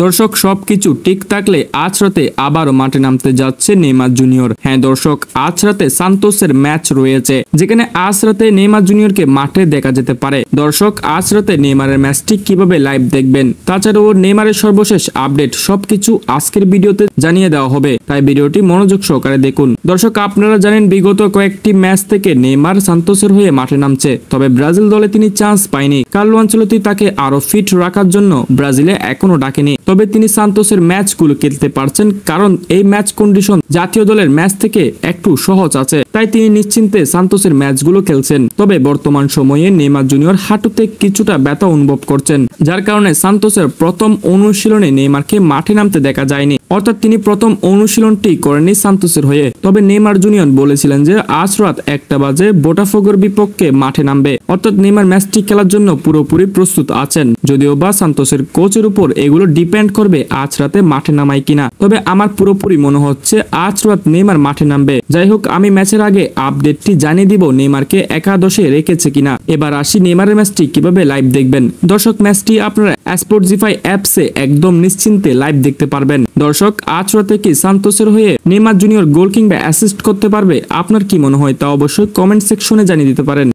দর্শক সবকিছু ঠিক থাকলে আজ রাতে আবারও মাঠে নামতে যাচ্ছে নেইমার জুনিয়র। হ্যাঁ দর্শক, আজ রাতে সান্তোসের ম্যাচ রয়েছে, যেখানে আজ রাতে নেইমার জুনিয়রকে মাঠে দেখা যেতে পারে। দর্শক, আজ রাতে নেইমারের ম্যাচটি কিভাবে লাইভ দেখবেন, তাছাড়াও নেইমারের সর্বশেষ আপডেট সবকিছু আজকের ভিডিওতে জানিয়ে দেওয়া হবে, তাই ভিডিওটি মনোযোগ সহকারে দেখুন। দর্শক, আপনারা জানেন বিগত কয়েকটি ম্যাচ থেকে নেইমার সান্তোসের হয়ে মাঠে নামছে, তবে ব্রাজিল দলে তিনি চান্স পায়নি। কার্লো আনচেলত্তি তাকে আরো ফিট রাখার জন্য ব্রাজিলে এখনো ডাকেনি, তবে তিনি সান্তোসের ম্যাচগুলো খেলতে পারছেন, কারণ এই ম্যাচ কন্ডিশন জাতীয় দলের ম্যাচ থেকে একটু সহজ আছে, তাই তিনি নিশ্চিন্তে সান্তোসের ম্যাচগুলো খেলছেন। তবে বর্তমান সময়ে নেইমার জুনিয়র হাঁটুতে কিছুটা ব্যথা অনুভব করছেন, যার কারণে সান্তোসের প্রথম অনুশীলনে নেইমারকে মাঠে নামতে দেখা যায়নি, অর্থাৎ তিনি প্রথম অনুশীলনটি করেননি সান্তোসের হয়ে। তবে নেইমার জুনিয়র বলেছিলেন যে আজ রাত 1টা বাজে বোটাফোগোর বিপক্ষে মাঠে নামবে, অর্থাৎ নেইমার ম্যাচটি খেলার জন্য পুরোপুরি প্রস্তুত আছেন। যদিও বা সান্তোসের কোচের উপর এগুলো ডিপেন্ড করবে আজ রাতে মাঠে নামায় কিনা, তবে আমার পুরোপুরি মনে হচ্ছে আজ রাত নেইমার মাঠে নামবে। যাই হোক, আমি ম্যাচের আগে আপডেটটি জানিয়ে দিব নেইমারকে একাদশে রেখেছে কিনা। এবার আসি নেইমারের ম্যাচটি কিভাবে লাইভ দেখবেন। দর্শক, ম্যাচটি আপনারা স্পোর্টিফাই অ্যাপসে একদম নিশ্চিন্তে লাইভ দেখতে পারবেন। দর্শক, আজ রাতে কি সান্তোসের হয়ে নেইমার জুনিয়র গোল কিংবা অ্যাসিস্ট করতে পারবে? আপনার কি মনে হয় তা অবশ্যই কমেন্ট সেকশনে জানিয়ে দিতে পারেন।